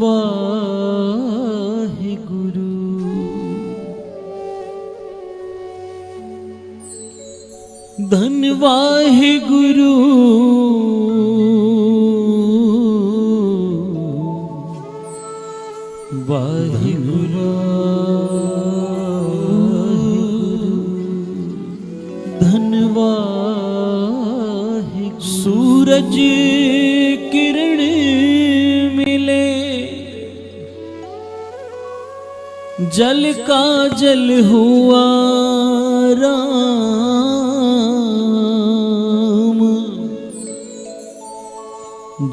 वाहिगुरु। धन वाहिगुरु वाहिगुरु धन वाहिगुरु। सूरज किरण मिले जल का जल हुआ राम।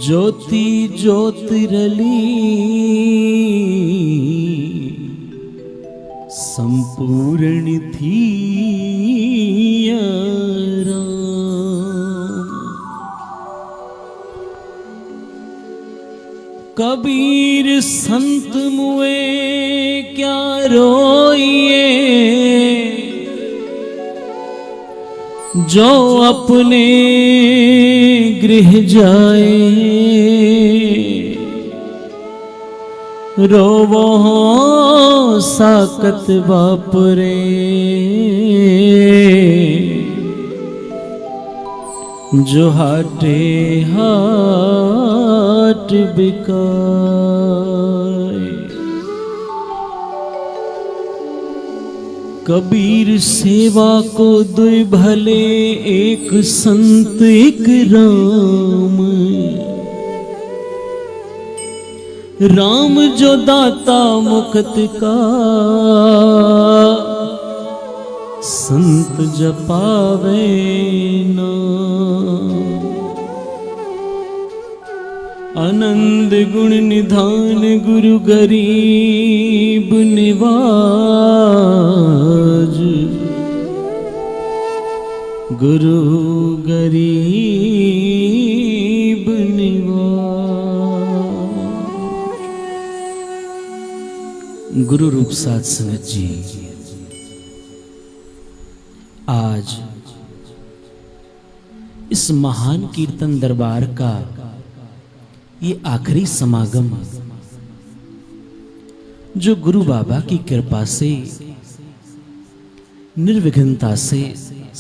ज्योति ज्योतिरली संपूर्ण थी राम। कबीर संत मुए क्या रोइए, जो अपने गृह जाए। रोवो साकत बापरे, जो हाटे हाट बिकाए। कबीर सेवा को दुई भले, एक संत एक राम। राम जो दाता मुक्त का, संत जपावे नाम। आनंद गुण निधान गुरु गरीब निवाज। गुरु गरीब निवाज। गुरु रूप साध संगत जी, आज इस महान कीर्तन दरबार का ये आखिरी समागम, जो गुरु बाबा की कृपा से निर्विघ्नता से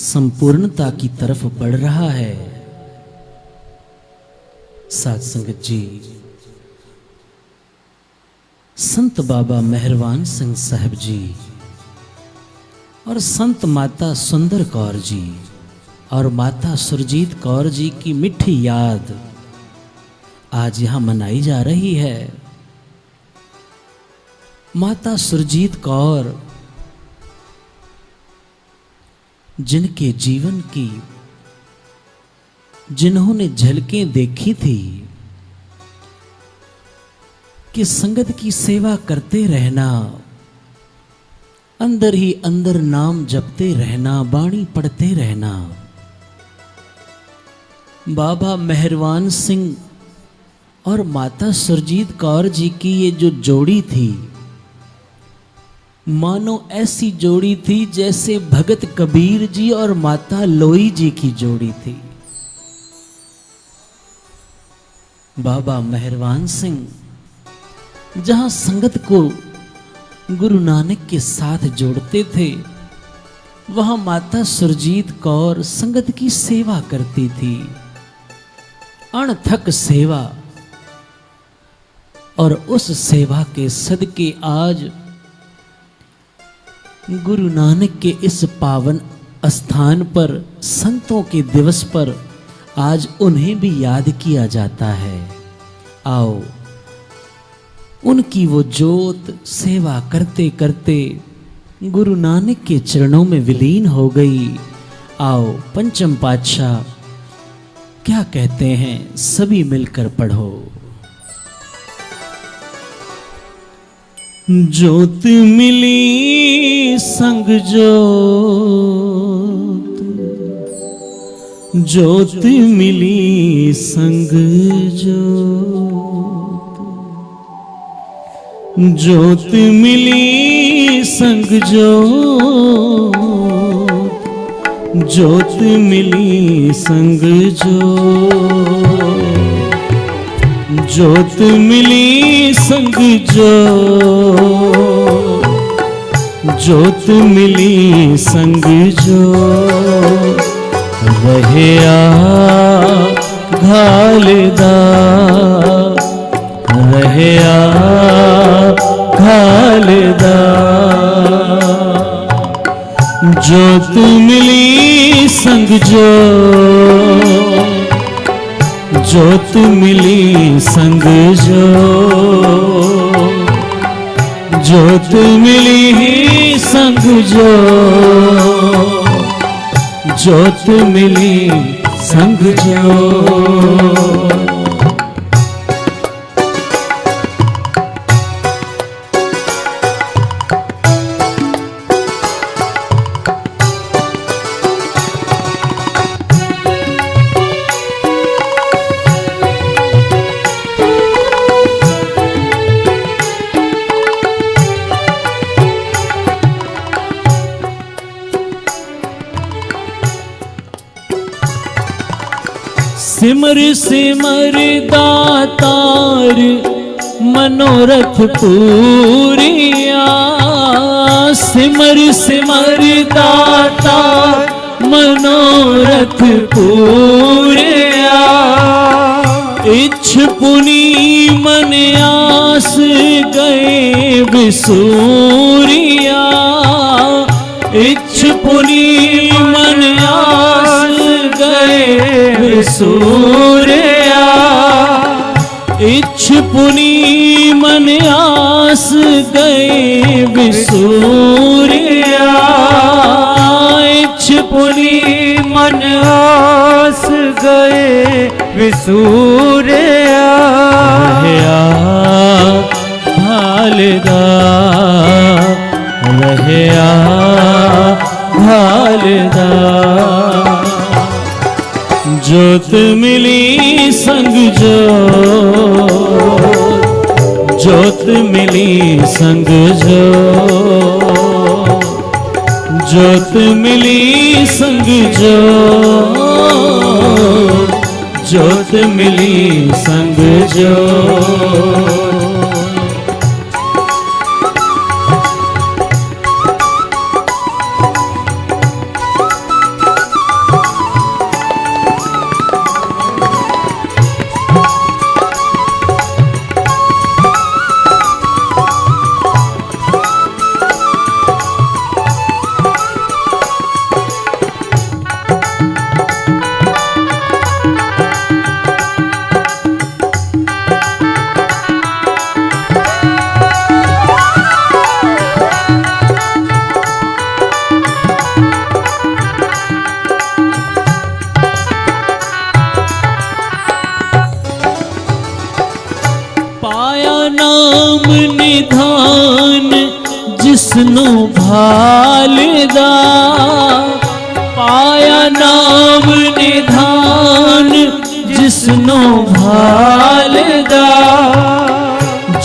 संपूर्णता की तरफ बढ़ रहा है। साध संगत जी, संत बाबा मेहरबान सिंह साहब जी और संत माता सुंदर कौर जी और माता सुरजीत कौर जी की मिठी याद आज यहां मनाई जा रही है। माता सुरजीत कौर, जिनके जीवन की जिन्होंने झलकें देखी थी कि संगत की सेवा करते रहना, अंदर ही अंदर नाम जपते रहना, बाणी पढ़ते रहना। बाबा मेहरबान सिंह और माता सुरजीत कौर जी की ये जो जोड़ी थी, मानो ऐसी जोड़ी थी जैसे भगत कबीर जी और माता लोई जी की जोड़ी थी। बाबा मेहरबान सिंह जहां संगत को गुरु नानक के साथ जोड़ते थे, वहां माता सुरजीत कौर संगत की सेवा करती थी। अणथक सेवा, और उस सेवा के सदके आज गुरु नानक के इस पावन स्थान पर, संतों के दिवस पर आज उन्हें भी याद किया जाता है। आओ, उनकी वो जोत सेवा करते करते गुरु नानक के चरणों में विलीन हो गई। आओ, पंचम पातशाह क्या कहते हैं, सभी मिलकर पढ़ो। जोत मिली संग जोत, जोत मिली संग जोत। जोत मिली संग जोत, जोत मिली संग जोत। जोत मिली संग जोत मिली संग जो रहया घालदा रहया घालदा जोत मिली संग जोत मिली संग जोत मिली संग जोत मिली संग सिमर सिमर दातार मनोरथ पूरिया सिमर सिमर दातार मनोरथ पूरिया इच्छ पुनी मन आस गए विसूरिया इच्छ पुनी मन आस गए सूर्या इच्छ पुनी मन आस गए विसूर्या इच्छ पुनी मन आस गए विसूर्या भालदा रहया भालदा जोत मिली संग जोत मिली संग जोत मिली संग जोत मिली संग नाम निधान जिसनु भालदा पाया नाम निधान जिसनु भालदा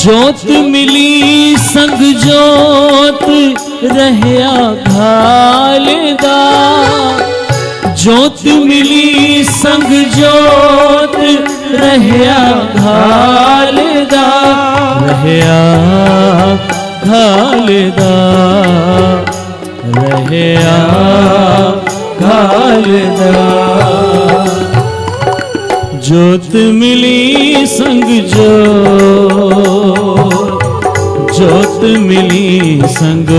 जोत मिली संग जोत रहया घालदा जोत मिली संग जोत रहया घालदा रहया घालदा रहया घालदा जोत मिली संग जोत मिली संग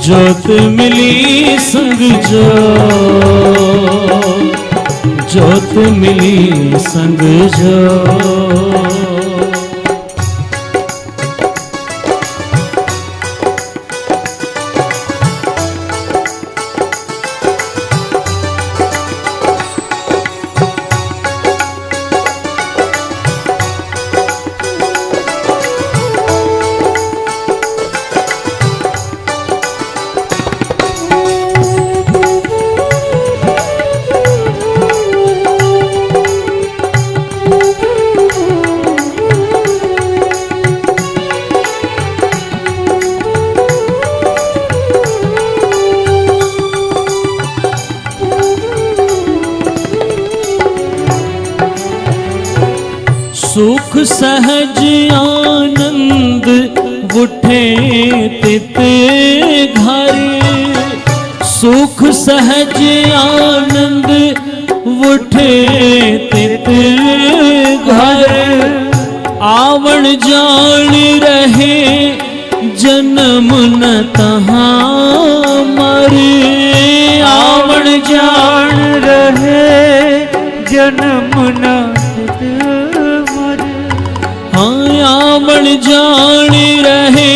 जोत मिली संग जोत मिली संग सुख सहज आनंद उठे तित घर, सुख सहज आनंद उठे तित घर, आवण जान रहे जन्म न तहाँ मरे, आवण जान रहे जन्म न मरे। हाँ आवण जान रहे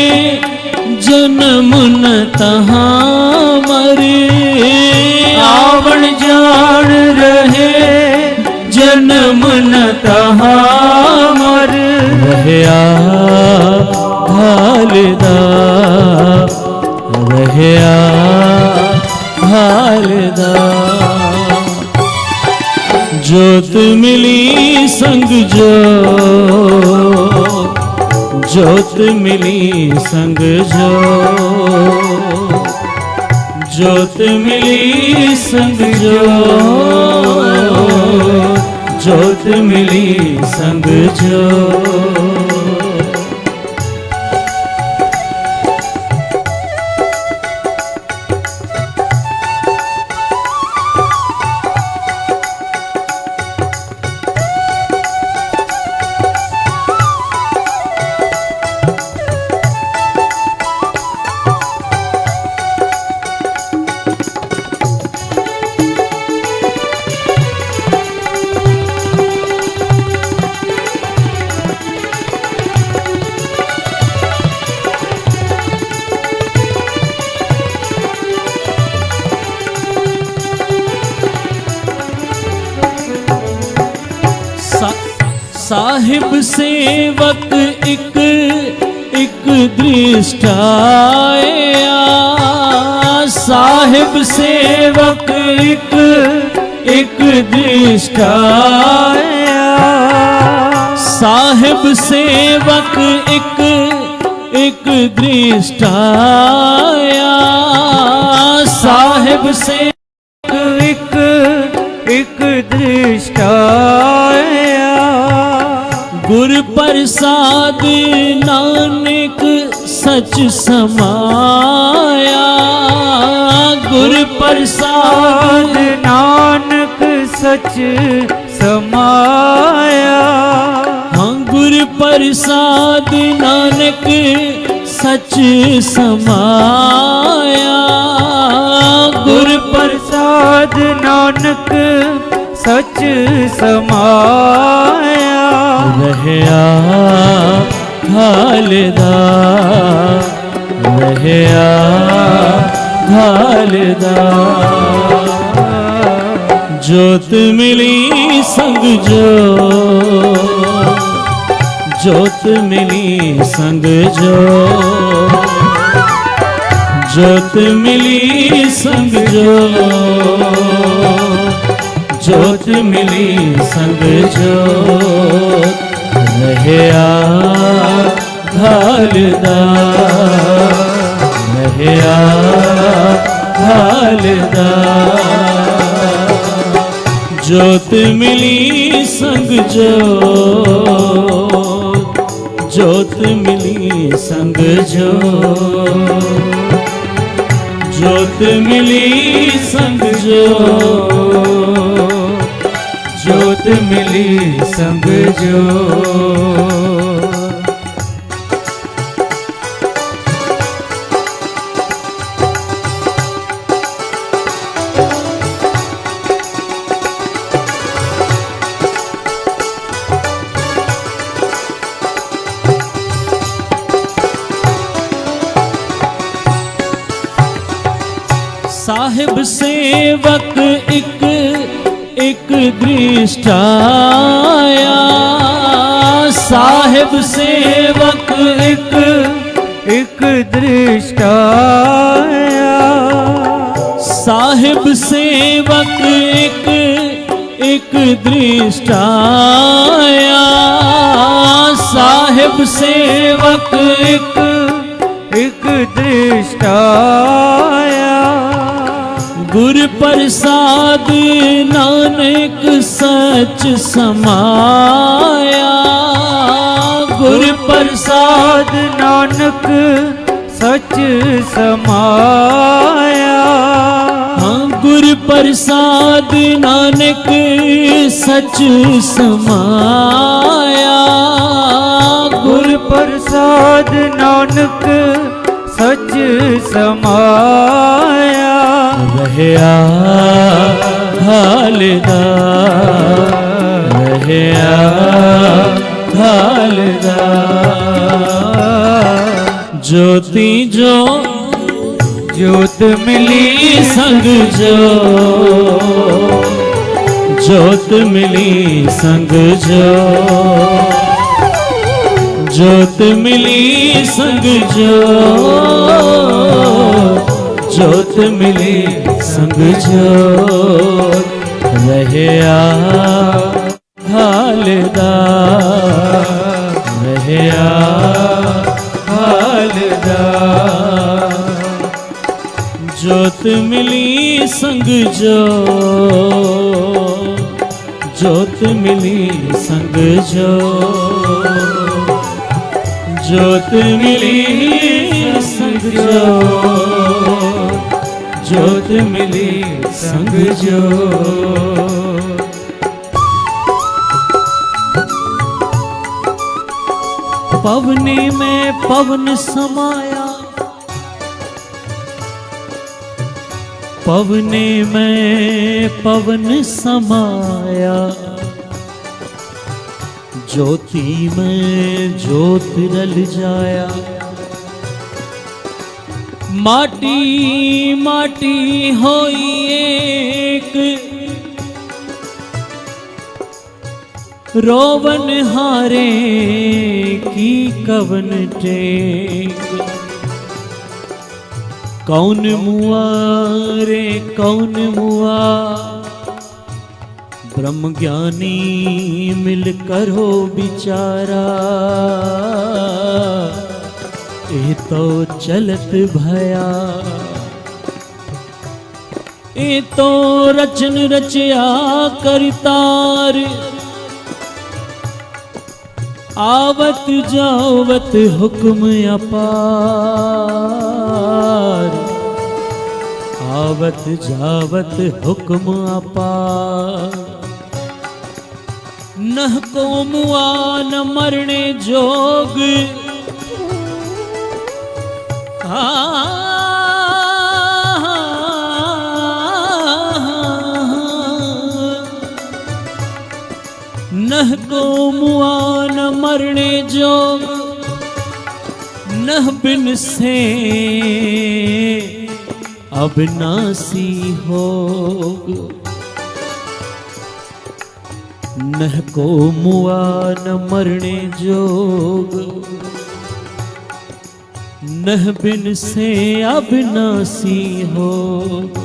जन्म न तहाँ मरे, आवण जान रहे जन्म न तहाँ मरे। रहया घालदा रहया घालदा, जोत मिली संग जोत, जोत मिली संग जोत, जोत मिली संग जोत, जोत मिली संग जोत। साहिब सेवक एक एक दृष्टाया, साहिब सेवक एक एक दृष्टाया, साहिब सेवक एक एक दृष्टाया, साहिब सेवक एक एक दृष्टाया। गुर प्रसाद नानक सच समाया, गुर प्रसाद नानक सच समाया। हाँ गुर प्रसाद नानक सच समाया, गुर प्रसाद नानक सच समाया। रहया घालदा रहया घालदा, जोत मिली संग जोत, जोत मिली संग जोत, जोत मिली संग जोत, जोत मिली संग जोत। रहया घालदा रहया घालदा, जोत मिली संग जोत, जोत मिली संग जोत, जोत मिली संग जोत, जोत मिली संग जोत। साहिब सेवक एक एक दृष्टाया, साहिब सेवक एक एक दृष्टाया। साहिब सेवक एक एक दृष्टाया, साहिब सेवक एक एक दृष्टाया। गुर प्रसाद नानक सच समाया, प्रसाद नानक सच समाया। हाँ गुर प्रसाद नानक सच समाया। गुर प्रसाद नानक सच समाया। रहया हालदा रहया हालदा। ज्योति जो ज्योत मिली संग जो ज्योत मिली संग जो ज्योत मिली संग जो ज्योत मिली संग जो। रहया हालदा रहया हालदा। ज्योत मिली संग जो ज्योत मिली संग जो ज्योत मिली संग जो ज्योत मिली संग जो। पवनी में पवन समाया पवने में पवन समाया। ज्योति में ज्योत रल जाया। माटी माटी होई एक रोवन हारे की कवन टेक। कौन मुआ रे कौन मुआ ब्रह्म ज्ञानी मिलकर हो बिचारा। ए तो चलत भया ए तो रचन रचया करतार। आवत जावत हुक्म अपार आवत जावत हुक्म अपार। नह को मुआ न मरने जोग नह को मुआ न मरने जोग। नह बिन से अब नासी होग। नह को मुआ न मरने जोग। नह बिन से अब नासी होग।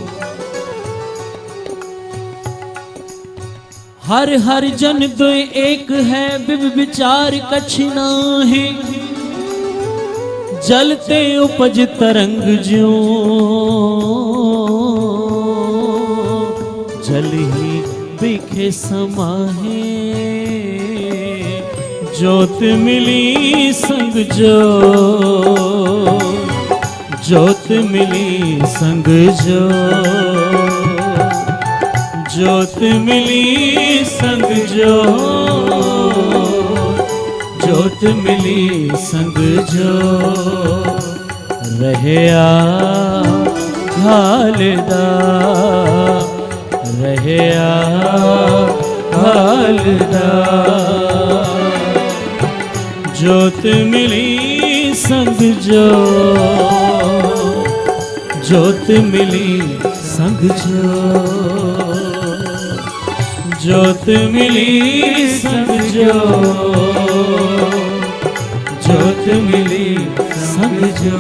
हर हर जन दो एक है बिब विचार कछ नाहि। जलते उपज तरंग ज्यों जल ही बिखे समाहे। ज्योत मिली संग जो ज्योत मिली संग जो ज्योत मिली संग जो ज्योत मिली संग जो। रहया हालदा रहया हालदा। ज्योत मिली संग जो ज्योत मिली संग जो ज्योत मिली संग जो ज्योत मिली संग जो।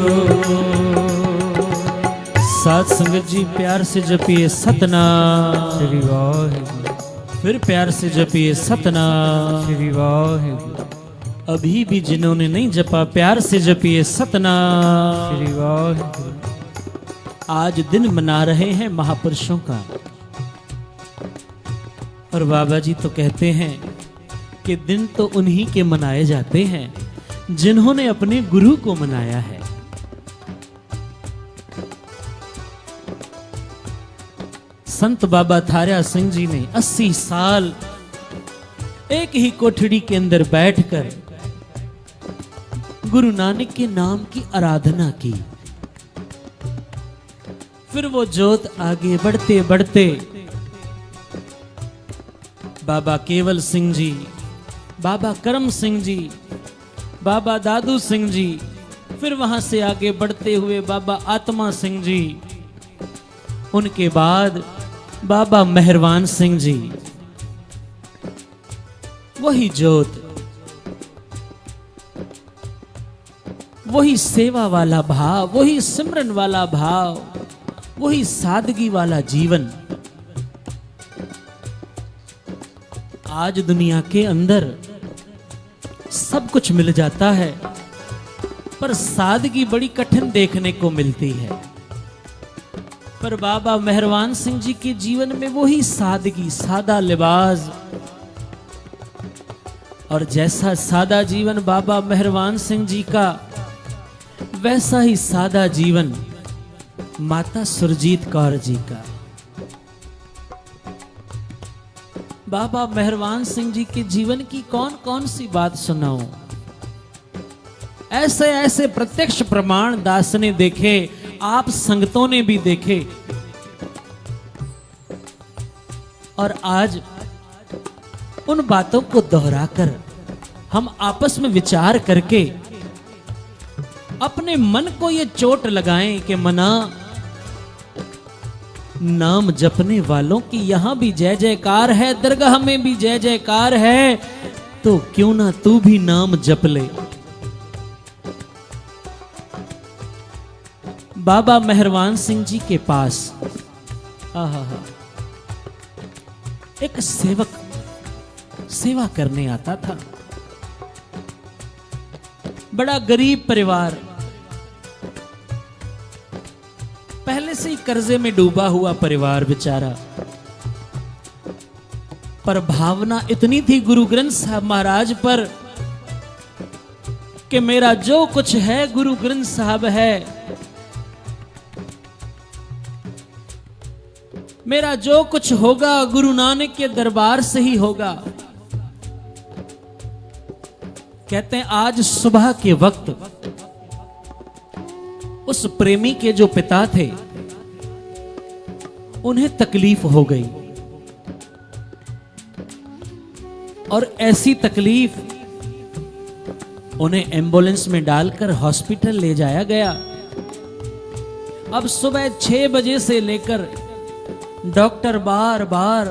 साथ संगत जी प्यार से जपिए सतनाम श्री वाहिगुरु। फिर प्यार से जपिए सतनाम श्री वाहिगुरु। अभी भी जिन्होंने नहीं जपा प्यार से जपिए सतनाम श्री वाहिगुरु। आज दिन मना रहे हैं महापुरुषों का। और बाबा जी तो कहते हैं कि दिन तो उन्हीं के मनाए जाते हैं जिन्होंने अपने गुरु को मनाया है। संत बाबा थारिया सिंह जी ने 80 साल एक ही कोठड़ी के अंदर बैठकर गुरु नानक के नाम की आराधना की। फिर वो जोत आगे बढ़ते बढ़ते बाबा केवल सिंह जी, बाबा करम सिंह जी, बाबा दादू सिंह जी, फिर वहां से आगे बढ़ते हुए बाबा आत्मा सिंह जी, उनके बाद बाबा मेहरवान सिंह जी। वही जोत, वही सेवा वाला भाव, वही सिमरन वाला भाव, वही सादगी वाला जीवन आज दुनिया के अंदर सब कुछ मिल जाता है, पर सादगी बड़ी कठिन देखने को मिलती है। पर बाबा मेहरवान सिंह जी के जीवन में वही सादगी, सादा लिबास, और जैसा सादा जीवन बाबा मेहरवान सिंह जी का, वैसा ही सादा जीवन माता सुरजीत कौर जी का। बाबा मेहरवान सिंह जी के जीवन की कौन कौन सी बात सुनाऊं? ऐसे ऐसे प्रत्यक्ष प्रमाण दास ने देखे, आप संगतों ने भी देखे, और आज उन बातों को दोहराकर हम आपस में विचार करके अपने मन को ये चोट लगाएं कि मना, नाम जपने वालों की यहां भी जय जयकार है, दरगाह में भी जय जयकार है, तो क्यों ना तू भी नाम जप ले। बाबा मेहरवान सिंह जी के पास एक सेवक सेवा करने आता था। बड़ा गरीब परिवार, पहले से ही कर्जे में डूबा हुआ परिवार बेचारा, पर भावना इतनी थी गुरु ग्रंथ साहब महाराज पर कि मेरा जो कुछ है गुरु ग्रंथ साहब है, मेरा जो कुछ होगा गुरु नानक के दरबार से ही होगा। कहते हैं आज सुबह के वक्त उस प्रेमी के जो पिता थे उन्हें तकलीफ हो गई, और ऐसी तकलीफ उन्हें एम्बुलेंस में डालकर हॉस्पिटल ले जाया गया। अब सुबह 6 बजे से लेकर डॉक्टर बार बार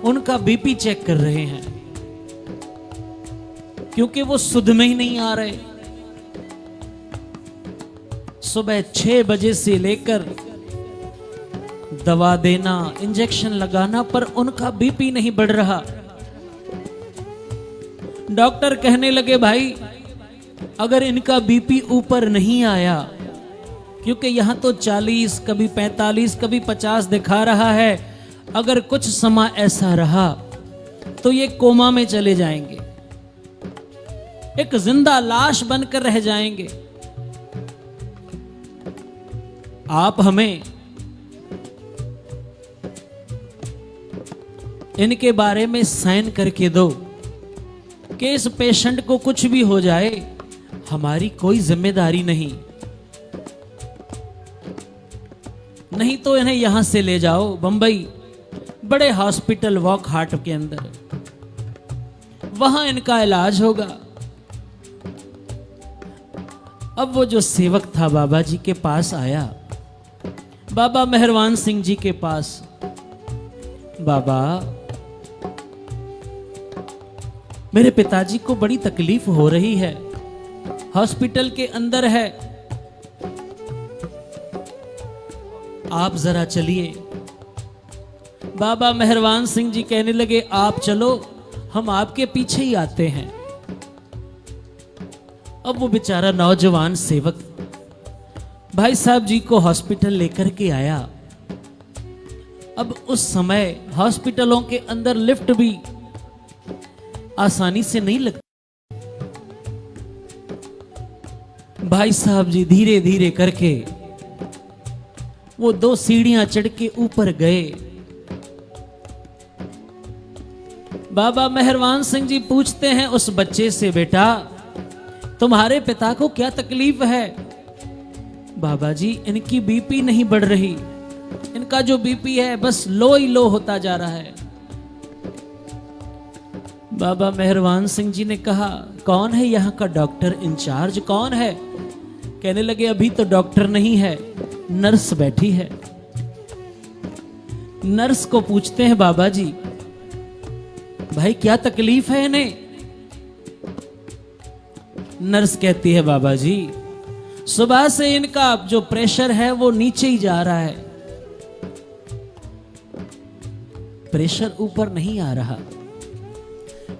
उनका बीपी चेक कर रहे हैं, क्योंकि वो सुध में ही नहीं आ रहे। सुबह 6 बजे से लेकर दवा देना, इंजेक्शन लगाना, पर उनका बीपी नहीं बढ़ रहा। डॉक्टर कहने लगे भाई अगर इनका बीपी ऊपर नहीं आया, क्योंकि यहां तो 40, कभी 45, कभी 50 दिखा रहा है, अगर कुछ समय ऐसा रहा तो ये कोमा में चले जाएंगे, एक जिंदा लाश बनकर रह जाएंगे। आप हमें इनके बारे में साइन करके दो कि इस पेशेंट को कुछ भी हो जाए हमारी कोई जिम्मेदारी नहीं, नहीं तो इन्हें यहां से ले जाओ बंबई बड़े हॉस्पिटल वॉक हार्ट के अंदर, वहां इनका इलाज होगा। अब वो जो सेवक था बाबा जी के पास आया, बाबा मेहरवान सिंह जी के पास, बाबा मेरे पिताजी को बड़ी तकलीफ हो रही है, हॉस्पिटल के अंदर है, आप जरा चलिए। बाबा मेहरवान सिंह जी कहने लगे आप चलो, हम आपके पीछे ही आते हैं। अब वो बेचारा नौजवान सेवक भाई साहब जी को हॉस्पिटल लेकर के आया। अब उस समय हॉस्पिटलों के अंदर लिफ्ट भी आसानी से नहीं लगती, भाई साहब जी धीरे धीरे करके वो 2 सीढ़ियां चढ़ के ऊपर गए। बाबा मेहरवान सिंह जी पूछते हैं उस बच्चे से, बेटा तुम्हारे पिता को क्या तकलीफ है? बाबा जी इनकी बीपी नहीं बढ़ रही, इनका जो बीपी है बस लो ही लो होता जा रहा है। बाबा मेहरवान सिंह जी ने कहा, कौन है यहाँ का डॉक्टर इंचार्ज, कौन है? कहने लगे अभी तो डॉक्टर नहीं है, नर्स बैठी है। नर्स को पूछते हैं, बाबा जी भाई क्या तकलीफ है इन्हें? नर्स कहती है, बाबा जी सुबह से इनका जो प्रेशर है वो नीचे ही जा रहा है, प्रेशर ऊपर नहीं आ रहा।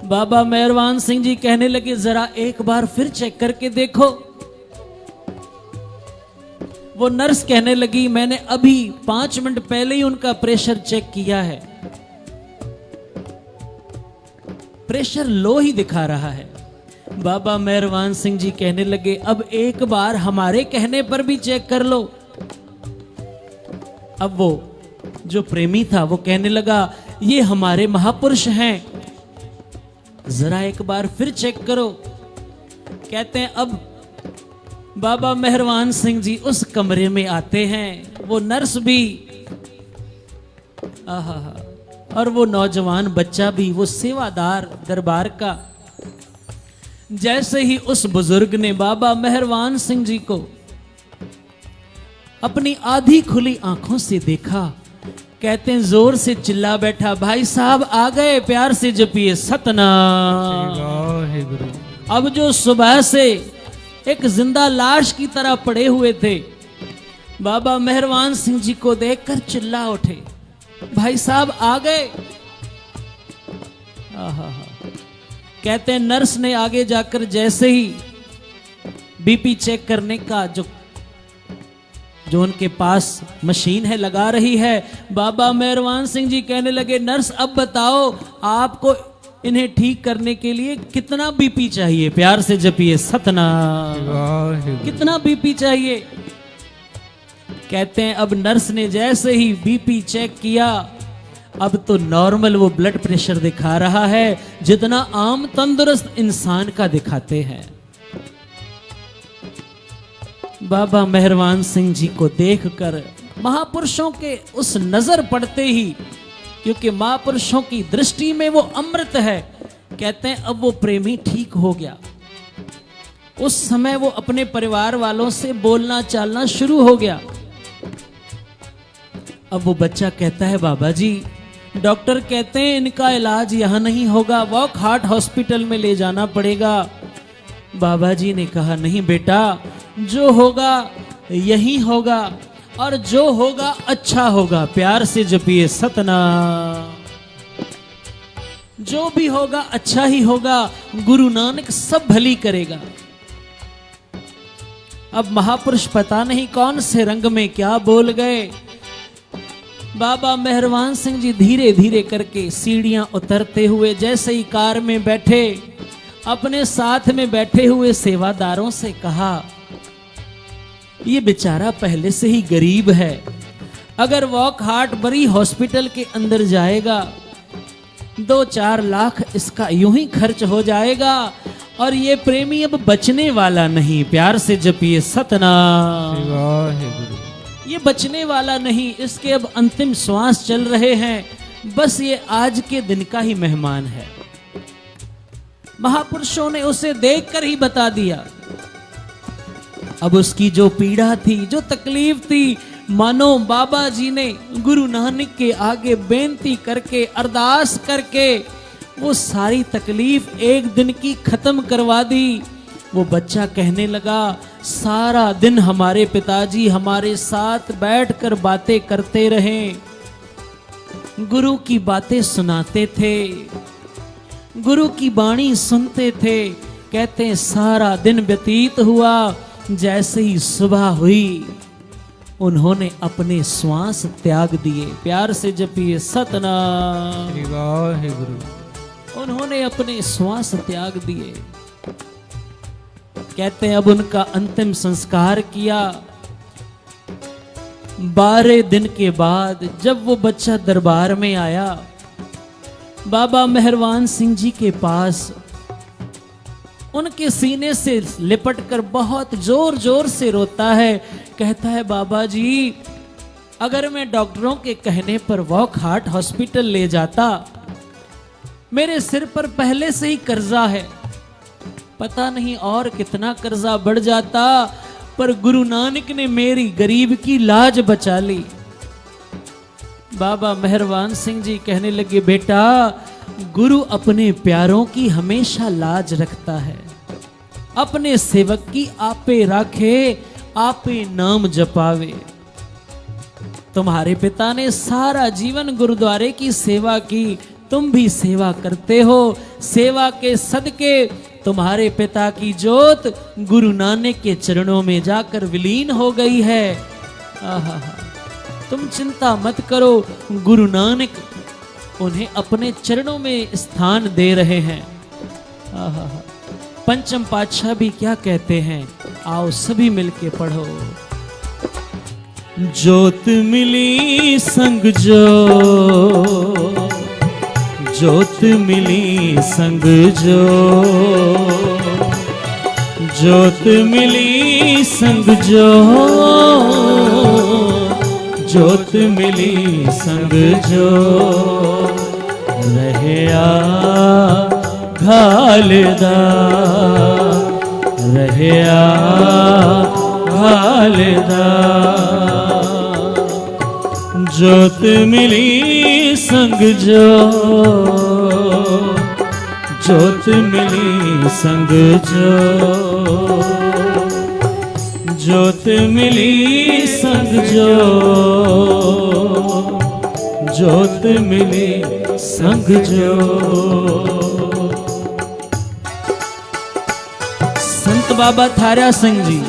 बाबा मेहरवान सिंह जी कहने लगे, जरा एक बार फिर चेक करके देखो। वो नर्स कहने लगी, मैंने अभी 5 मिनट पहले ही उनका प्रेशर चेक किया है, प्रेशर लो ही दिखा रहा है। बाबा मेहरवान सिंह जी कहने लगे, अब एक बार हमारे कहने पर भी चेक कर लो। अब वो जो प्रेमी था वो कहने लगा, ये हमारे महापुरुष हैं, जरा एक बार फिर चेक करो। कहते हैं अब बाबा मेहरवान सिंह जी उस कमरे में आते हैं, वो नर्स भी आहा और वो नौजवान बच्चा भी, वो सेवादार दरबार का। जैसे ही उस बुजुर्ग ने बाबा मेहरवान सिंह जी को अपनी आधी खुली आंखों से देखा, कहते हैं जोर से चिल्ला बैठा, भाई साहब आ गए, प्यार से जपिए सतनाम। वाहिगुरु। अब जो सुबह से एक जिंदा लाश की तरह पड़े हुए थे, बाबा मेहरवान सिंह जी को देखकर चिल्ला उठे, भाई साहब आ गए। कहते हैं नर्स ने आगे जाकर जैसे ही बीपी चेक करने का जो उनके पास मशीन है लगा रही है, बाबा मेहरवान सिंह जी कहने लगे, नर्स अब बताओ आपको इन्हें ठीक करने के लिए कितना बीपी चाहिए? प्यार से जपिए सतनाम। कितना बीपी चाहिए? कहते हैं अब नर्स ने जैसे ही बीपी चेक किया, अब तो नॉर्मल वो ब्लड प्रेशर दिखा रहा है जितना आम तंदुरुस्त इंसान का दिखाते हैं। बाबा मेहरवान सिंह जी को देखकर महापुरुषों के उस नजर पड़ते ही, क्योंकि महापुरुषों की दृष्टि में वो अमृत है, कहते हैं अब वो प्रेमी ठीक हो गया। उस समय वो अपने परिवार वालों से बोलना चालना शुरू हो गया। अब वो बच्चा कहता है, बाबा जी डॉक्टर कहते हैं इनका इलाज यहां नहीं होगा, वॉक हार्ट हॉस्पिटल में ले जाना पड़ेगा। बाबा जी ने कहा, नहीं बेटा, जो होगा यही होगा और जो होगा अच्छा होगा। प्यार से जपिए सतनाम। जो भी होगा अच्छा ही होगा, गुरु नानक सब भली करेगा। अब महापुरुष पता नहीं कौन से रंग में क्या बोल गए। बाबा मेहरवान सिंह जी धीरे धीरे करके सीढ़ियां उतरते हुए जैसे ही कार में बैठे, अपने साथ में बैठे हुए सेवादारों से कहा, ये बेचारा पहले से ही गरीब है, अगर वॉक हार्ट बरी हॉस्पिटल के अंदर जाएगा 2-4 लाख इसका यूं ही खर्च हो जाएगा और ये प्रेमी अब बचने वाला नहीं। प्यार से जपिए सतनाम। ये बचने वाला नहीं, इसके अब अंतिम श्वास चल रहे हैं, बस ये आज के दिन का ही मेहमान है। महापुरुषों ने उसे देखकर ही बता दिया। अब उसकी जो पीड़ा थी, जो तकलीफ थी, मानो बाबा जी ने गुरु नानक के आगे बेनती करके, अरदास करके वो सारी तकलीफ एक दिन की खत्म करवा दी। वो बच्चा कहने लगा, सारा दिन हमारे पिताजी हमारे साथ बैठकर बातें करते रहे, गुरु की बातें सुनाते थे, गुरु की वाणी सुनते थे। कहते हैं सारा दिन व्यतीत हुआ, जैसे ही सुबह हुई उन्होंने अपने श्वास त्याग दिए। प्यार से जपिए सतनाम। उन्होंने अपने श्वास त्याग दिए। कहते हैं अब उनका अंतिम संस्कार किया। 12 दिन के बाद जब वो बच्चा दरबार में आया, बाबा मेहरवान सिंह जी के पास उनके सीने से लिपटकर बहुत जोर जोर से रोता है। कहता है बाबा जी, अगर मैं डॉक्टरों के कहने पर वॉक हार्ट हॉस्पिटल ले जाता, मेरे सिर पर पहले से ही कर्जा है, पता नहीं और कितना कर्जा बढ़ जाता, पर गुरु नानक ने मेरी गरीब की लाज बचा ली। बाबा मेहरवान सिंह जी कहने लगे, बेटा गुरु अपने प्यारों की हमेशा लाज रखता है, अपने सेवक की आपे राखे, आपे नाम जपावे। तुम्हारे पिता ने सारा जीवन गुरुद्वारे की सेवा की, तुम भी सेवा करते हो। सेवा के सदके तुम्हारे पिता की जोत गुरु नानक के चरणों में जाकर विलीन हो गई है। आहा, तुम चिंता मत करो, गुरु नानक उन्हें अपने चरणों में स्थान दे रहे हैं। आहा, पंचम पातशाह भी क्या कहते हैं, आओ सभी मिलके पढ़ो। जोत मिली संग जो, जोत मिली संग जो, जोत मिली संग जो, जोत मिली संग जो, रहया घालदा, रहया घालदा। जोत मिली संग जो, जोत मिली संग जो, जोत मिली संग जो, जोत मिली संग जो। संत बाबा थारा सिंह जी,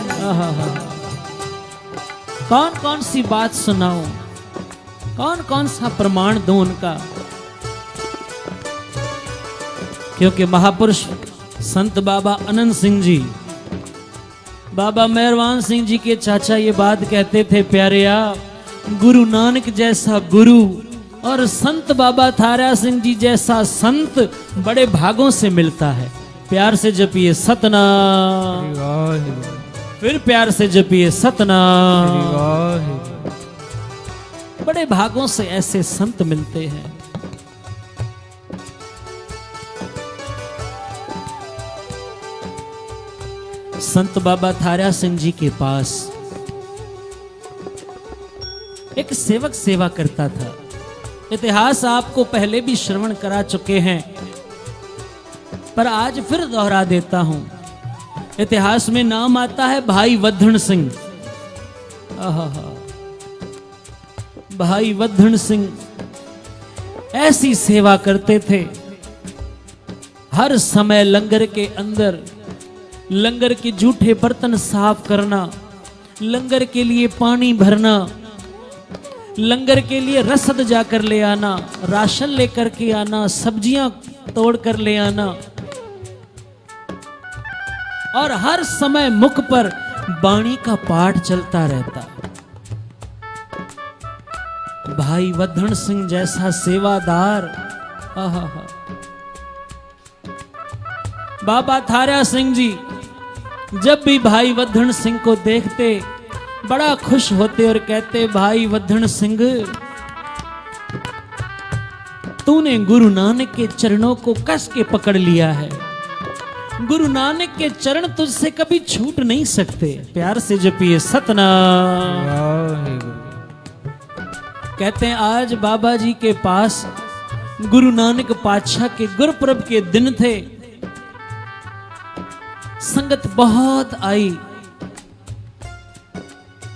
कौन कौन सी बात सुनाऊं, कौन कौन सा प्रमाण दूं उनका, क्योंकि महापुरुष संत बाबा अनंत सिंह जी, बाबा मेहरवान सिंह जी के चाचा ये बात कहते थे, प्यारेया गुरु नानक जैसा गुरु और संत बाबा थारा सिंह जी जैसा संत बड़े भागों से मिलता है। प्यार से जपिए सतनाम, फिर प्यार से जपिए सतनाम। बड़े भागों से ऐसे संत मिलते हैं। संत बाबा थारा सिंह जी के पास एक सेवक सेवा करता था। इतिहास आपको पहले भी श्रवण करा चुके हैं, पर आज फिर दोहरा देता हूं। इतिहास में नाम आता है भाई वद्धण सिंह। भाई वद्धण सिंह ऐसी सेवा करते थे, हर समय लंगर के अंदर लंगर के जूठे बर्तन साफ करना, लंगर के लिए पानी भरना, लंगर के लिए रसद जाकर ले आना, राशन लेकर के आना, सब्जियां तोड़ कर ले आना, और हर समय मुख पर बाणी का पाठ चलता रहता। भाई वद्धण सिंह जैसा सेवादार, बाबा थारा सिंह जी जब भी भाई वद्धण सिंह को देखते बड़ा खुश होते और कहते, भाई वद्धण सिंह तूने गुरु नानक के चरणों को कस के पकड़ लिया है, गुरु नानक के चरण तुझसे कभी छूट नहीं सकते। प्यार से जपिए सतनाम। कहते हैं आज बाबा जी के पास गुरु नानक पातशाह के गुरपुरब के दिन थे, संगत बहुत आई।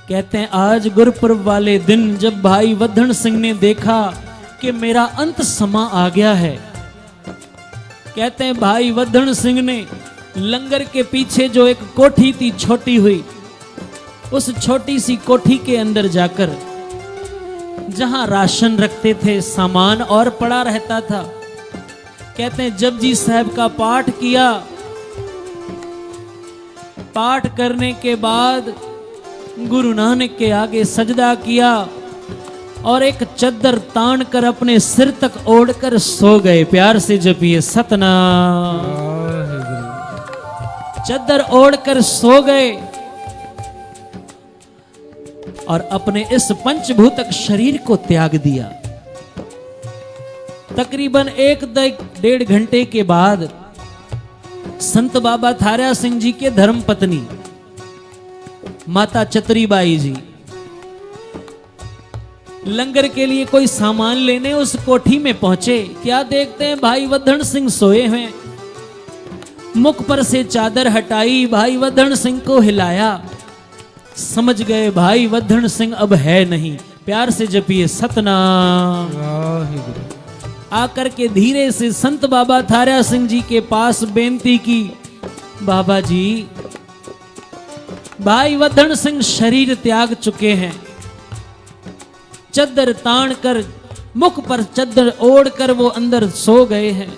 कहते हैं आज गुरपुरब वाले दिन जब भाई वद्धण सिंह ने देखा कि मेरा अंत समा आ गया है, कहते हैं भाई वद्धण सिंह ने लंगर के पीछे जो एक कोठी थी छोटी हुई, उस छोटी सी कोठी के अंदर जाकर जहां राशन रखते थे, सामान और पड़ा रहता था, कहते हैं जपजी साहब का पाठ किया, पाठ करने के बाद गुरु नानक के आगे सजदा किया और एक चद्दर तान कर अपने सिर तक ओढ़कर सो गए। प्यार से जपिए सतनाम। चद्दर ओढ़कर सो गए और अपने इस पंचभूतक शरीर को त्याग दिया। तकरीबन 1-1.5 घंटे के बाद संत बाबा थारा सिंह जी के धर्म पत्नी माता चतरीबाई जी लंगर के लिए कोई सामान लेने उस कोठी में पहुंचे। क्या देखते हैं, भाई वद्धन सिंह सोए हैं। मुख पर से चादर हटाई, भाई वद्धन सिंह को हिलाया। समझ गए भाई वद्धन सिंह अब है नहीं। प्यार से जपिए सतनाम। आकर के धीरे से संत बाबा थारा सिंह जी के पास बेनती की, बाबा जी भाई वद्धन सिंह शरीर त्याग चुके हैं। चद्दर तान कर, मुख पर चद्दर ओढ़ कर वो अंदर सो गए हैं।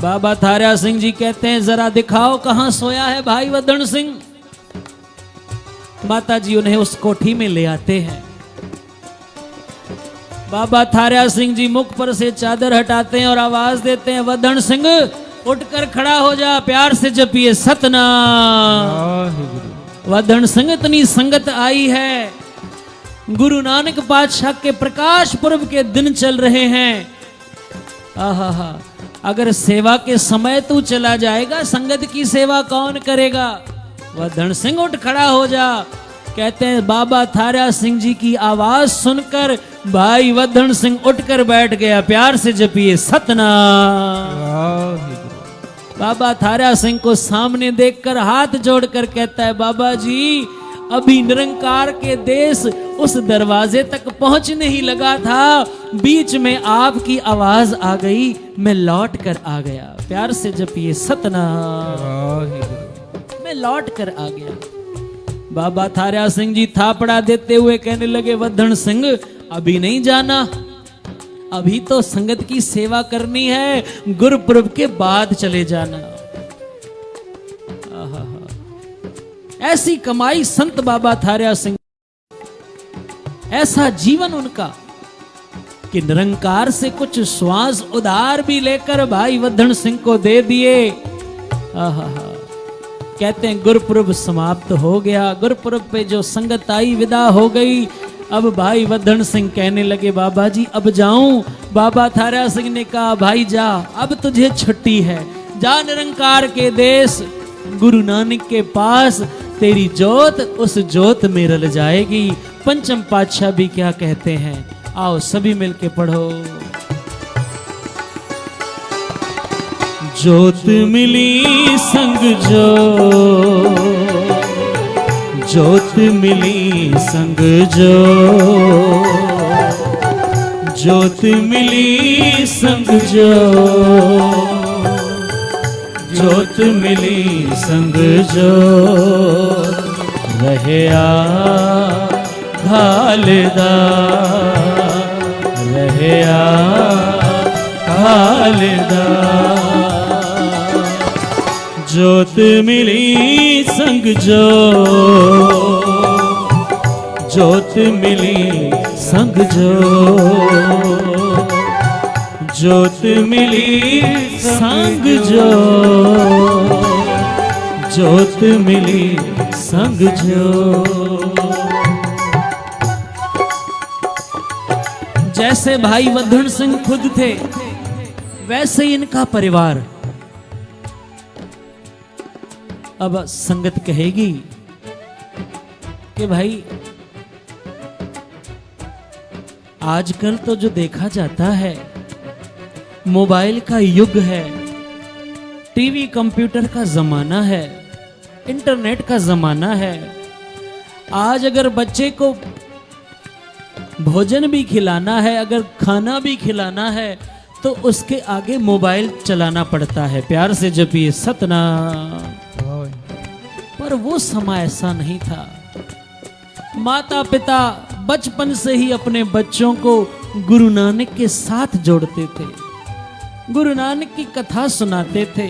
बाबा थारा सिंह जी कहते हैं, जरा दिखाओ कहां सोया है भाई वद्धन सिंह। माता जी उन्हें उस कोठी में ले आते हैं। बाबा थारा सिंह जी मुख पर से चादर हटाते हैं और आवाज देते हैं, वद्धन सिंह उठकर खड़ा हो जा। प्यार से जपिए सतनाम। वद्धन सिंह, इतनी संगत आई है, गुरु नानक पातशाह के प्रकाश पर्व के दिन चल रहे हैं। आहा, अगर सेवा के समय तू चला जाएगा, संगत की सेवा कौन करेगा। वद्धन सिंह उठ खड़ा हो जा। कहते हैं बाबा थारा सिंह जी की आवाज सुनकर भाई वद्धन सिंह उठकर बैठ गया। प्यार से जपिए सतनाम। बाबा थारा सिंह को सामने देखकर हाथ जोड़कर कहता है, बाबा जी अभी निरंकार के देश उस दरवाजे तक पहुंचने ही लगा था, बीच में आपकी आवाज आ गई, मैं लौट कर आ गया। प्यार से जपिए सतनाम। मैं लौट कर आ गया। बाबा थारा सिंह जी थापड़ा देते हुए कहने लगे, वद्धन सिंह अभी नहीं जाना, अभी तो संगत की सेवा करनी है, गुरुपुरब के बाद चले जाना। ऐसी कमाई संत बाबा थारा सिंह, ऐसा जीवन उनका कि निरंकार से कुछ श्वास उधार भी लेकर भाई वद्धन सिंह को दे दिए। कहते हैं गुरुपुरब समाप्त हो गया। गुरुपुरब पे जो संगत आई विदा हो गई। अब भाई वद्धन सिंह कहने लगे, बाबा जी अब जाऊं। बाबा थारा सिंह ने कहा, भाई जा, अब तुझे छुट्टी है, जा निरंकार के देश गुरु नानक के पास, तेरी जोत उस जोत में रल जाएगी। पंचम पातशाह भी क्या कहते हैं, आओ सभी मिलके पढ़ो। जोत मिली संग जो, जोत मिली संग जो, जोत मिली संग जो, जोत मिली संग जो, रहया घालदा, रहया घालदा। जोत मिली संग जो, जोत मिली संग जो, जोत मिली संग जो, जोत मिली संग जो। जैसे भाई वद्धन सिंह खुद थे, वैसे ही इनका परिवार। अब संगत कहेगी कि भाई आजकल तो जो देखा जाता है, मोबाइल का युग है, टीवी कंप्यूटर का जमाना है, इंटरनेट का जमाना है। आज अगर बच्चे को भोजन भी खिलाना है, अगर खाना भी खिलाना है, तो उसके आगे मोबाइल चलाना पड़ता है। प्यार से जपिए सतनाम। पर वो समय ऐसा नहीं था। माता पिता बचपन से ही अपने बच्चों को गुरु नानक के साथ जोड़ते थे, गुरु नानक की कथा सुनाते थे।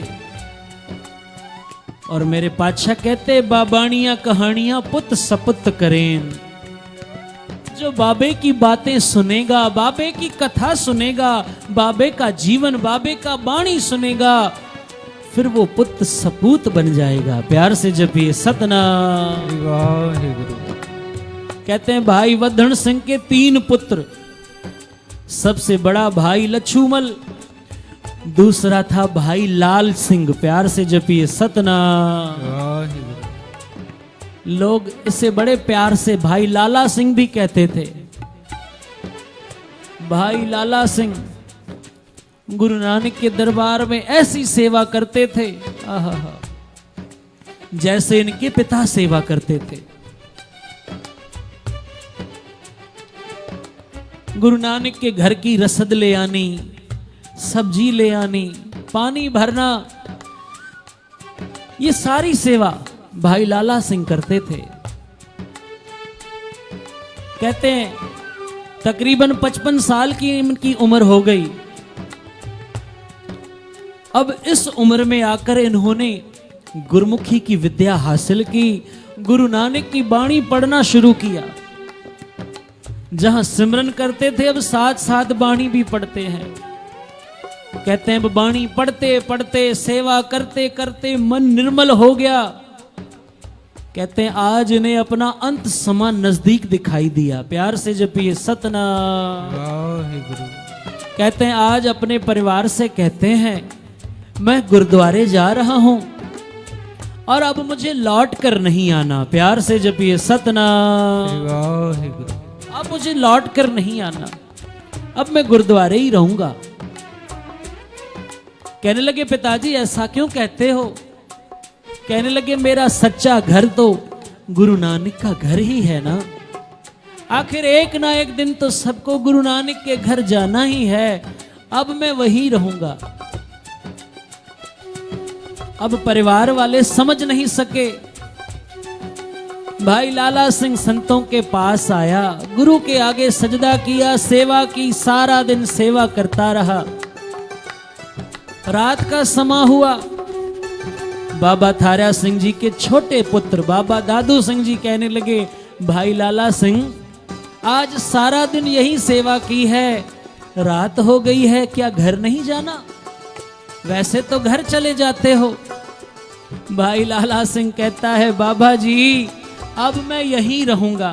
और मेरे पातशाह कहते बाबाणियां कहानियां पुत सपुत करें। जो बाबे की बातें सुनेगा, बाबे की कथा सुनेगा, बाबे का जीवन, बाबे का बाणी सुनेगा, फिर वो पुत सपूत बन जाएगा। प्यार से जपिए सतनाम। वाहिगुरु। कहते हैं भाई वधन सिंह के 3 पुत्र, सबसे बड़ा भाई लछूमल, दूसरा था भाई लाल सिंह। प्यार से जपिए सतनाम। वाहिगुरु। लोग इसे बड़े प्यार से भाई लाला सिंह भी कहते थे। भाई लाला सिंह गुरु नानक के दरबार में ऐसी सेवा करते थे, आहा, जैसे इनके पिता सेवा करते थे। गुरु नानक के घर की रसद ले आनी, सब्जी ले आनी, पानी भरना, ये सारी सेवा भाई लाला सिंह करते थे। कहते हैं तकरीबन 55 साल की इनकी उम्र हो गई। अब इस उम्र में आकर इन्होंने गुरमुखी की विद्या हासिल की, गुरु नानक की बाणी पढ़ना शुरू किया। जहां सिमरन करते थे अब साथ साथ बाणी भी पढ़ते हैं। कहते हैं बाणी पढ़ते पढ़ते सेवा करते करते मन निर्मल हो गया। कहते हैं आज इन्हें अपना अंत समा नजदीक दिखाई दिया। प्यार से जपिए सतनाम। वाहिगुरु। कहते हैं आज अपने परिवार से कहते हैं मैं गुरुद्वारे जा रहा हूं और अब मुझे लौट कर नहीं आना। प्यार से जपिए सतनाम। वाहिगुरु। अब मुझे लौट कर नहीं आना, अब मैं गुरुद्वारे ही रहूंगा। कहने लगे पिताजी ऐसा क्यों कहते हो? कहने लगे मेरा सच्चा घर तो गुरु नानक का घर ही है ना। आखिर एक ना एक दिन तो सबको गुरु नानक के घर जाना ही है, अब मैं वही रहूंगा। अब परिवार वाले समझ नहीं सके। भाई लाला सिंह संतों के पास आया, गुरु के आगे सजदा किया, सेवा की, सारा दिन सेवा करता रहा। रात का समा हुआ। बाबा थारा सिंह जी के छोटे पुत्र बाबा दादू सिंह जी कहने लगे भाई लाला सिंह आज सारा दिन यही सेवा की है, रात हो गई है, क्या घर नहीं जाना? वैसे तो घर चले जाते हो। भाई लाला सिंह कहता है बाबा जी अब मैं यहीं रहूंगा,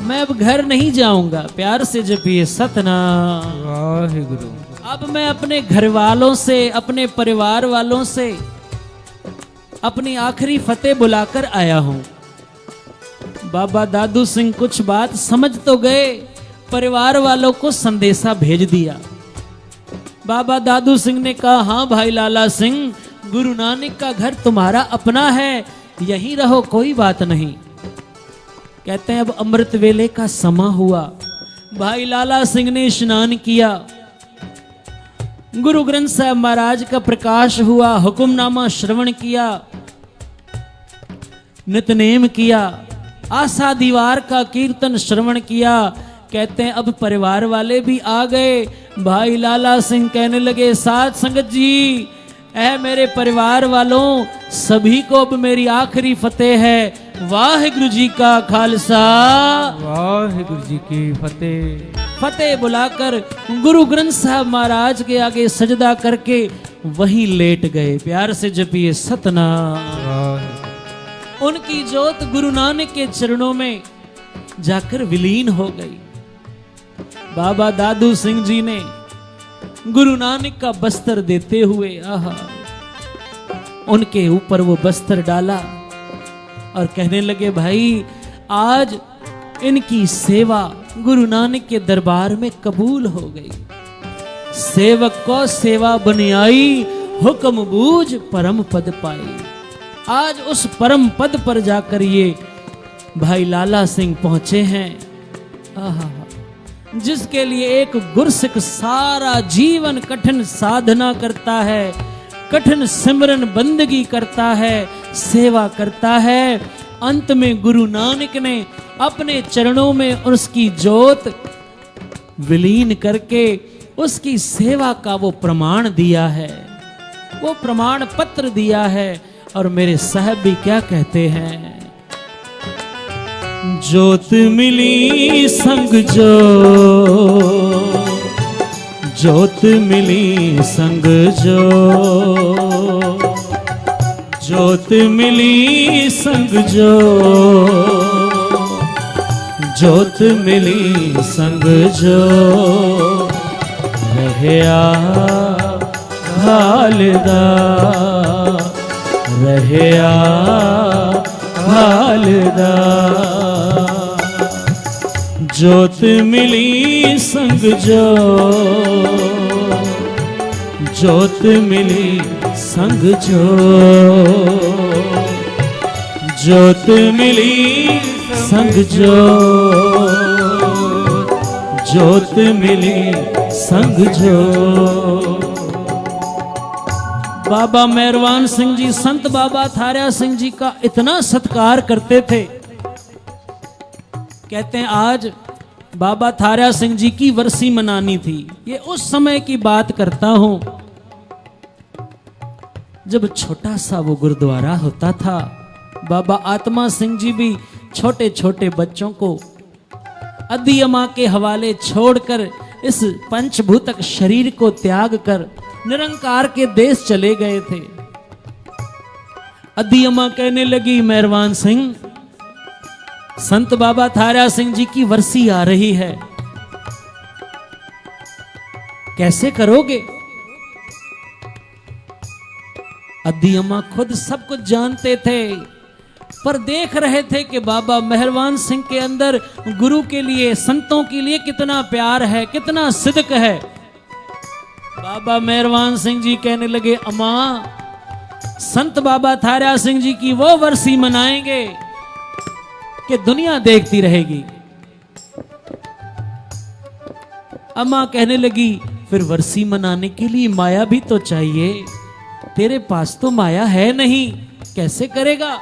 मैं अब घर नहीं जाऊंगा। प्यार से जपिए सतनाम। वाहिगुरु। अब मैं अपने घर वालों से, अपने परिवार वालों से अपनी आखिरी फतेह बुलाकर आया हूं। बाबा दादू सिंह कुछ बात समझ तो गए, परिवार वालों को संदेशा भेज दिया। बाबा दादू सिंह ने कहा हाँ भाई लाला सिंह, गुरु नानक का घर तुम्हारा अपना है, यहीं रहो, कोई बात नहीं। कहते हैं अब अमृत वेले का समा हुआ। भाई लाला सिंह ने स्नान किया, गुरु ग्रंथ साहब महाराज का प्रकाश हुआ, हुक्मनामा श्रवण किया, नितनेम किया, आशा दीवार का कीर्तन श्रवण किया। कहते हैं अब परिवार वाले भी आ गए। भाई लाला सिंह कहने लगे साध संगत जी, ऐ मेरे परिवार वालों, सभी को अब मेरी आखिरी फतेह है। वाहिगुरु जी का खालसा, वाहिगुरु जी की फतेह। फतेह बुलाकर गुरु ग्रंथ साहब महाराज के आगे सजदा करके वहीं लेट गए। प्यार से जपिए सतनाम। उनकी जोत गुरु नानक के चरणों में जाकर विलीन हो गई। बाबा दादू सिंह जी ने गुरु नानक का बस्तर देते हुए उनके ऊपर वो बस्तर डाला और कहने लगे भाई आज इनकी सेवा गुरु नानक के दरबार में कबूल हो गई। सेवक को सेवा बन आई, हुक्म बूझ परम पद पाई। आज उस परम पद पर जाकर ये भाई लाला सिंह पहुंचे हैं, जिसके लिए एक गुरसिक सारा जीवन कठिन साधना करता है, कठिन सिमरन बंदगी करता है, सेवा करता है। अंत में गुरु नानक ने अपने चरणों में उसकी जोत विलीन करके उसकी सेवा का वो प्रमाण दिया है, वो प्रमाण पत्र दिया है। और मेरे साहब भी क्या कहते हैं, जोत मिली संग जो, जोत मिली संग जो, जोत मिली संग जो, जोत मिली संग जो, रहया भालदा, रहया भालदा, जोत मिली संग जो, जोत मिली संग जो, जोत मिली संग जो, जोत मिली संग जो। बाबा मेहरवान सिंह जी संत बाबा थारिया सिंह जी का इतना सत्कार करते थे। कहते हैं आज बाबा थारिया सिंह जी की वर्सी मनानी थी। ये उस समय की बात करता हूं जब छोटा सा वो गुरुद्वारा होता था। बाबा आत्मा सिंह जी भी छोटे छोटे बच्चों को अधियमा के हवाले छोड़कर इस पंचभूतक शरीर को त्याग कर निरंकार के देश चले गए थे। अधियमा कहने लगी, मेहरवान सिंह, संत बाबा थारिया सिंह जी की वर्सी आ रही है, कैसे करोगे? अधियमा खुद सब कुछ जानते थे, पर देख रहे थे कि बाबा मेहरवान सिंह के अंदर गुरु के लिए, संतों के लिए कितना प्यार है, कितना सिद्क है। बाबा मेहरवान सिंह जी कहने लगे, अम्मा, संत बाबा थारिया सिंह जी की वो वर्सी मनाएंगे कि दुनिया देखती रहेगी। अम्मा कहने लगी, फिर वर्सी मनाने के लिए माया भी तो चाहिए, तेरे पास तो माया है नहीं, कैसे करेगा?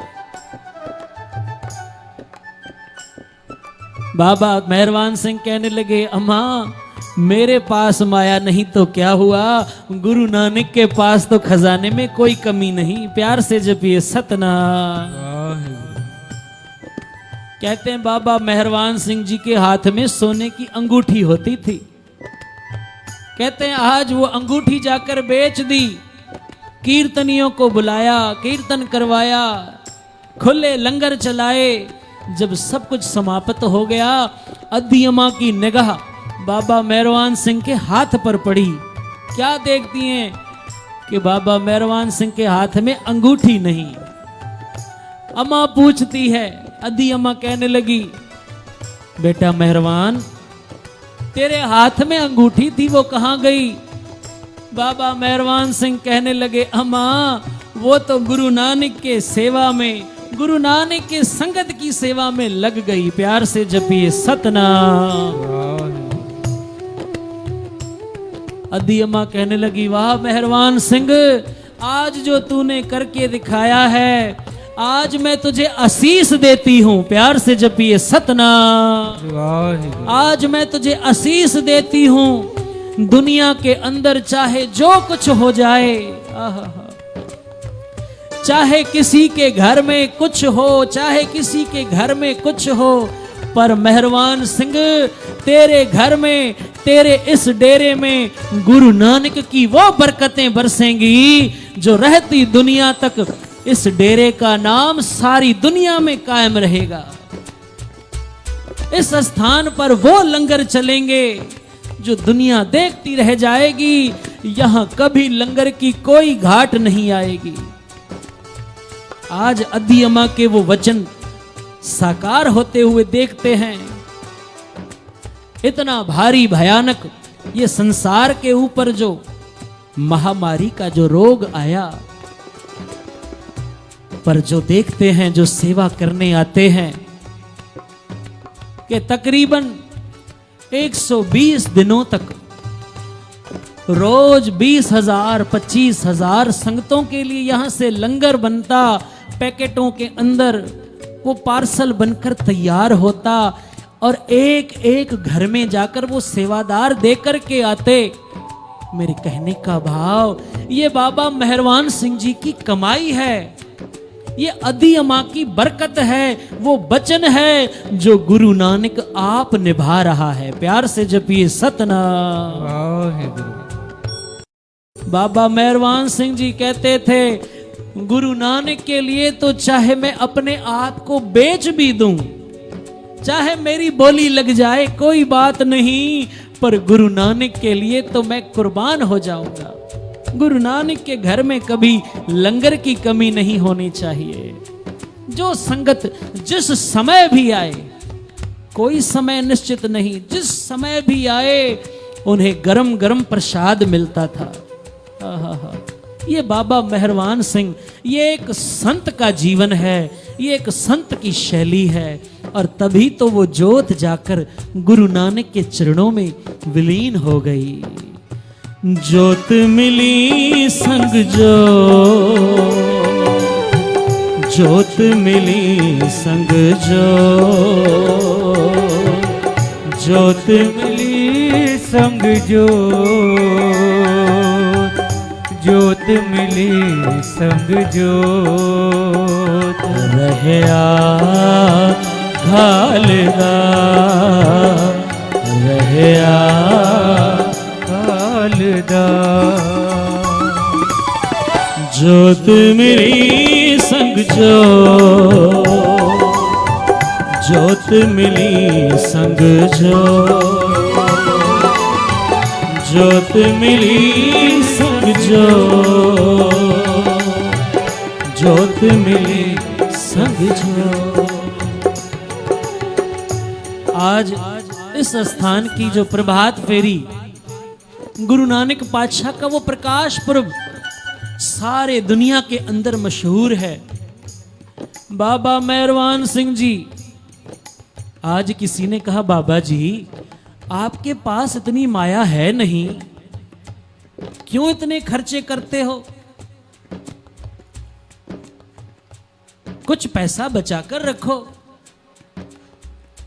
बाबा मेहरवान सिंह कहने लगे, अम्मा, मेरे पास माया नहीं तो क्या हुआ, गुरु नानक के पास तो खजाने में कोई कमी नहीं। प्यार से जपिए सतनाम। कहते हैं बाबा मेहरवान सिंह जी के हाथ में सोने की अंगूठी होती थी। कहते हैं आज वो अंगूठी जाकर बेच दी, कीर्तनियों को बुलाया, कीर्तन करवाया, खुले लंगर चलाए। जब सब कुछ समाप्त हो गया, अधियमा की निगाह बाबा मेहरवान सिंह के हाथ पर पड़ी। क्या देखती हैं कि बाबा मेहरवान सिंह के हाथ में अंगूठी नहीं। अम्मा पूछती है, अधियमा कहने लगी, बेटा मेहरवान, तेरे हाथ में अंगूठी थी, वो कहां गई? बाबा मेहरवान सिंह कहने लगे, अम्मा, वो तो गुरु नानक के सेवा में, गुरु नानक के संगत की सेवा में लग गई। प्यार से जपिए सतनाम। अधियमा कहने लगी, वाह मेहरवान सिंह, आज जो तूने करके दिखाया है, आज मैं तुझे आशीष देती हूं। प्यार से जपिए सतनाम। आज मैं तुझे आशीष देती हूं। दुनिया के अंदर चाहे जो कुछ हो जाए, चाहे किसी के घर में कुछ हो, चाहे किसी के घर में कुछ हो, पर मेहरवान सिंह, तेरे घर में, तेरे इस डेरे में गुरु नानक की वो बरकतें बरसेंगी जो रहती दुनिया तक इस डेरे का नाम सारी दुनिया में कायम रहेगा। इस स्थान पर वो लंगर चलेंगे जो दुनिया देखती रह जाएगी। यहां कभी लंगर की कोई घाट नहीं आएगी। आज अधियमा के वो वचन साकार होते हुए देखते हैं। इतना भारी भयानक ये संसार के ऊपर जो महामारी का जो रोग आया, पर जो देखते हैं, जो सेवा करने आते हैं, कि तकरीबन 120 दिनों तक रोज 20,000 25,000 संगतों के लिए यहां से लंगर बनता, पैकेटों के अंदर वो पार्सल बनकर तैयार होता और एक एक घर में जाकर वो सेवादार देकर के आते। मेरे कहने का भाव, ये बाबा मेहरवान सिंह जी की कमाई है। ये अदी अमा की बरकत है, वो वचन है जो गुरु नानक आप निभा रहा है। प्यार से जपिए सतनाम। वाहिगुरु। बाबा मेहरवान सिंह जी कहते थे, गुरु नानक के लिए तो चाहे मैं अपने आप को बेच भी दूं, चाहे मेरी बोली लग जाए, कोई बात नहीं, पर गुरु नानक के लिए तो मैं कुर्बान हो जाऊंगा। गुरु नानक के घर में कभी लंगर की कमी नहीं होनी चाहिए। जो संगत जिस समय भी आए, कोई समय निश्चित नहीं, जिस समय भी आए उन्हें गरम गरम प्रसाद मिलता था। ये बाबा मेहरवान सिंह, ये एक संत का जीवन है, ये एक संत की शैली है, और तभी तो वो जोत जाकर गुरु नानक के चरणों में विलीन हो गई। जोत मिली संग जो, जोत मिली संग जो, जोत मिली संग जो, जोत मिली संग जोत। रहया घालदा, रहया घालदा। जोत मिली संग जो, जोत मिली संग जो, जोत मिली संग जो, जोत मिली संग जो। आज इस स्थान की जो प्रभात फेरी, गुरु नानक पातशाह का वो प्रकाश पर्व सारे दुनिया के अंदर मशहूर है। बाबा मेहरवान सिंह जी, आज किसी ने कहा, बाबा जी आपके पास इतनी माया है नहीं, क्यों इतने खर्चे करते हो? कुछ पैसा बचाकर रखो,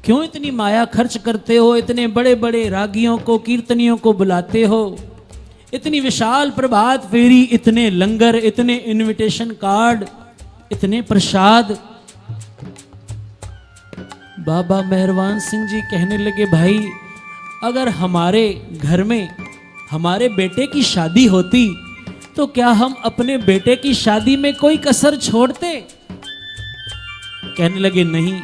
क्यों इतनी माया खर्च करते हो? इतने बड़े बड़े रागियों को, कीर्तनियों को बुलाते हो, इतनी विशाल प्रभात फेरी, इतने लंगर, इतने इनविटेशन कार्ड, इतने प्रसाद। बाबा मेहरवान सिंह जी कहने लगे, भाई अगर हमारे घर में हमारे बेटे की शादी होती तो क्या हम अपने बेटे की शादी में कोई कसर छोड़ते? कहने लगे नहीं।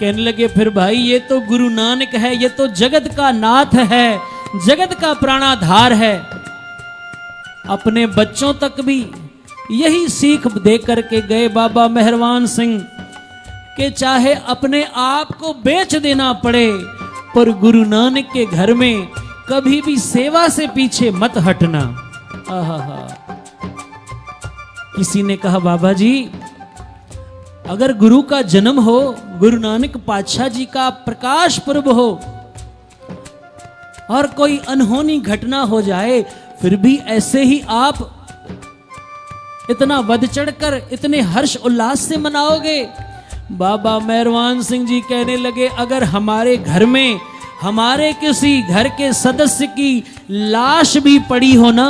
कहने लगे, फिर भाई ये तो गुरु नानक है, ये तो जगत का नाथ है, जगत का प्राणाधार है। अपने बच्चों तक भी यही सीख दे करके गए बाबा मेहरवान सिंह कि चाहे अपने आप को बेच देना पड़े, पर गुरु नानक के घर में कभी भी सेवा से पीछे मत हटना। आहा। किसी ने कहा, बाबा जी अगर गुरु का जन्म हो, गुरु नानक पातशाह जी का प्रकाश पर्व हो, और कोई अनहोनी घटना हो जाए, फिर भी ऐसे ही आप इतना बढ़ चढ़कर, इतने हर्ष उल्लास से मनाओगे? बाबा मेहरवान सिंह जी कहने लगे, अगर हमारे घर में हमारे किसी घर के सदस्य की लाश भी पड़ी हो ना,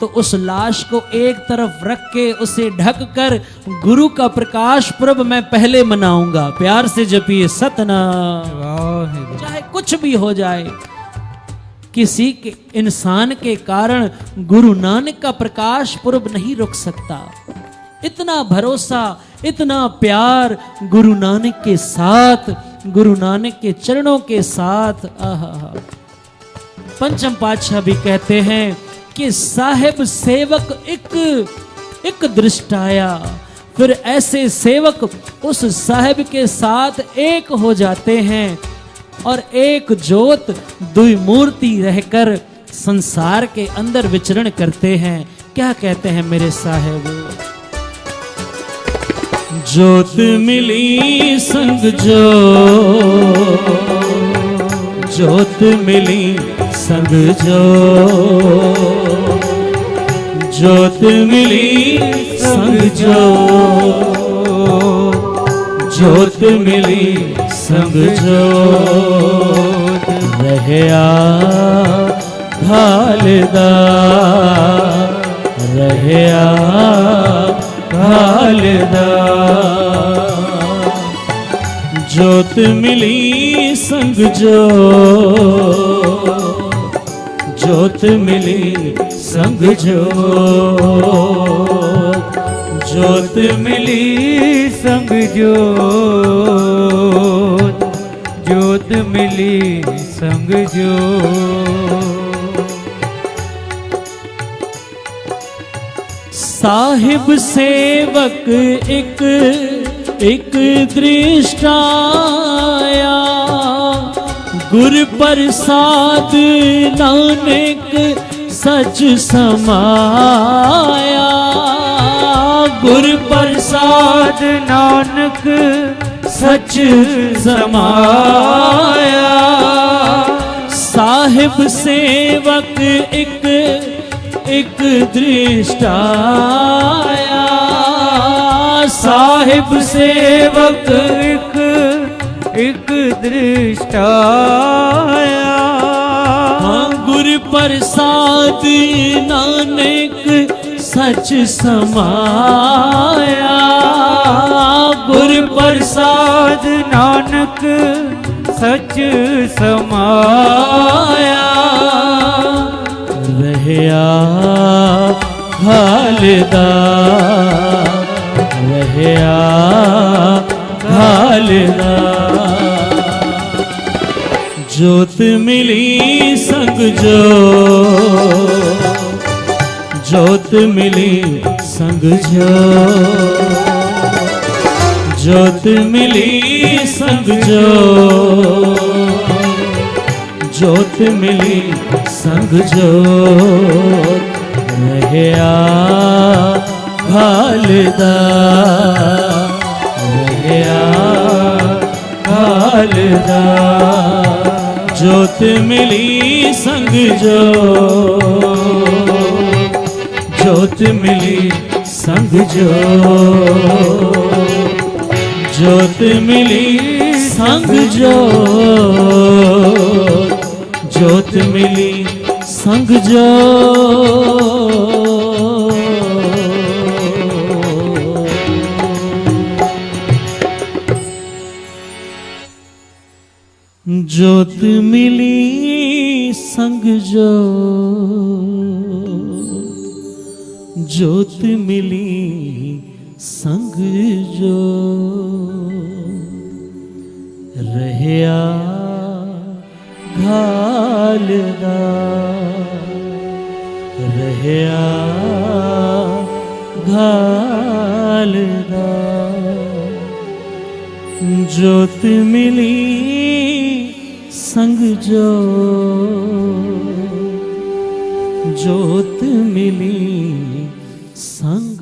तो उस लाश को एक तरफ रख के उसे ढक कर गुरु का प्रकाश पर्व मैं पहले मनाऊंगा। प्यार से जपिए सतनाम। चाहे कुछ भी हो जाए, किसी के इंसान के कारण गुरु नानक का प्रकाश पर्व नहीं रुक सकता। इतना भरोसा, इतना प्यार गुरु नानक के साथ, गुरु नानक के चरणों के साथ। आहा। पंचम पातशाह भी कहते हैं कि साहिब सेवक एक दृष्टाया, फिर ऐसे सेवक उस साहिब के साथ एक हो जाते हैं और एक जोत दुई मूर्ति रहकर संसार के अंदर विचरण करते हैं। क्या कहते हैं मेरे साहिब? जोत मिली संग जो, जोत मिली संग जो, जोत मिली संग जो, जोत मिली संग जो। रहया घालदा, रहया घालदा जोत मिली संग जोत मिली संग जोत मिली संग जोत, जोत मिली संग जोत। साहिब सेवक एक दृष्टाया, गुर प्रसाद नानक सच समाया। गुर प्रसाद नानक सच समाया। साहिब सेवक एक दृष्टाया, साहिब सेवक एक दृष्टाया। गुर प्रसाद नानक सच समाया। गुर प्रसाद नानक सच समाया। रहया घालदा रहया घालदा जोत मिली संग जोत मिली संग जोत मिली संग जोत मिली संग रहया घालदा रहया घालदा जोत मिली संग जोत मिली संग जोत मिली संग जोत मिली संग जोत मिली संग जोत मिली संग रहया घालदा रहया घालदा जोत मिली संग जोत मिली संग